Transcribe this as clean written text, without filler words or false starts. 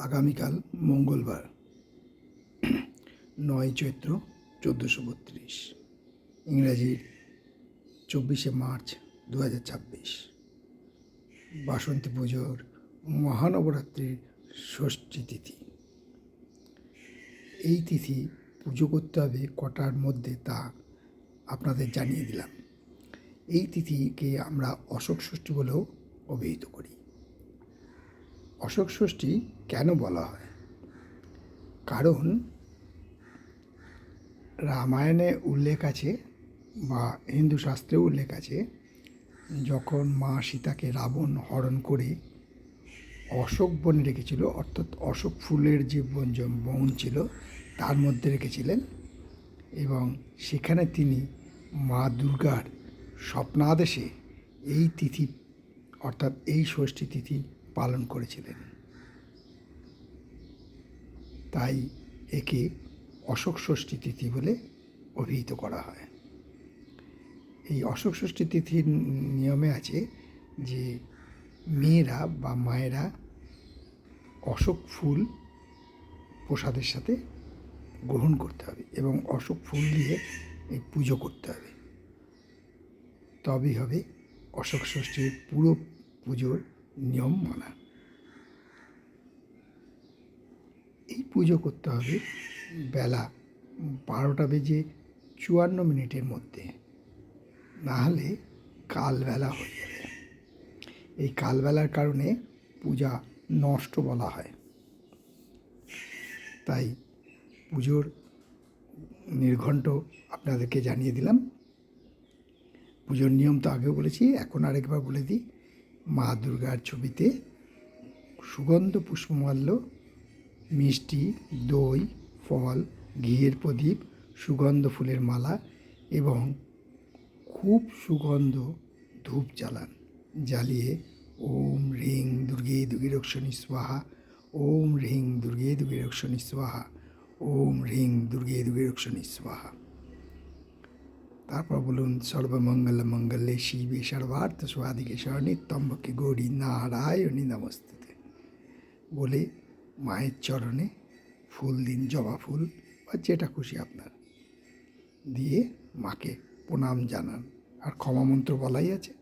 আগামীকাল মঙ্গলবার ৯ চৈত্র ১৪৩২, ইংরাজির ২৪শে মার্চ ২০২৬, বাসন্তী পুজোর মহানবরাত্রির ষষ্ঠী তিথি। এই তিথি পুজো করতে হবে কটার মধ্যে তা আপনাদের জানিয়ে দিলাম। এই তিথিকে আমরা অশোক ষষ্ঠী বলেও অভিহিত করি। অশোক ষষ্ঠী কেন বলা হয়? কারণ রামায়ণে উল্লেখ আছে বা হিন্দু শাস্ত্রেও উল্লেখ আছে, যখন মা সীতাকে রাবণ হরণ করে অশোক বনে রেখেছিল, অর্থাৎ অশোক ফুলের যে বন ছিল তার মধ্যে রেখেছিলেন, এবং সেখানে তিনি মা দুর্গার স্বপ্নাদেশে এই তিথি অর্থাৎ এই ষষ্ঠী তিথি পালন করেছিলেন। তাই একে অশোক ষষ্ঠী তিথি বলে অভিহিত করা হয়। এই অশোক ষষ্ঠী তিথির নিয়মে আছে যে মেয়েরা বা মায়েরা অশোক ফুল প্রসাদের সাথে গ্রহণ করতে হবে এবং অশোক ফুল দিয়ে এই পুজো করতে হবে, তবেই হবে অশোক ষষ্ঠীর পুরো পুজোর নিয়ম মানা। এই পুজো করতে হবে বেলা 12:54 মধ্যে, না হলে কালবেলা হয়ে যাবে। এই কালবেলার কারণে পূজা নষ্ট বলা হয়। তাই পুজোর নির্ঘণ্ট আপনাদেরকে জানিয়ে দিলাম। পুজোর নিয়ম তো আগেও বলেছি, এখন আরেকবার বলে দিই। মা দুর্গার ছবিতে সুগন্ধ পুষ্পমাল্য, মিষ্টি, দই, ফল, ঘিয়ের প্রদীপ, সুগন্ধ ফুলের মালা এবং খুব সুগন্ধ ধূপ জ্বালিয়ে ওম হ্রিং দুর্গে দুর্গে রক্ষণী স্বাহা, ওম হ্রিং দুর্গে দুর্গে রক্ষণী স্বাহা, ওম হ্রিং দুর্গে দুর্গে রক্ষণী স্বাহা। তারপর বলুন সর্বমঙ্গল মঙ্গলে শিবে সর্বার্থ স্বাধিকে শরণিত্যম্বকে গৌরী নারায়ণী নমস্তুতে বলে মায়ের চরণে ফুল দিন, জবা ফুল বা যেটা খুশি আপনার দিয়ে মাকে প্রণাম জানান। আর ক্ষমা মন্ত্র বলাই আছে।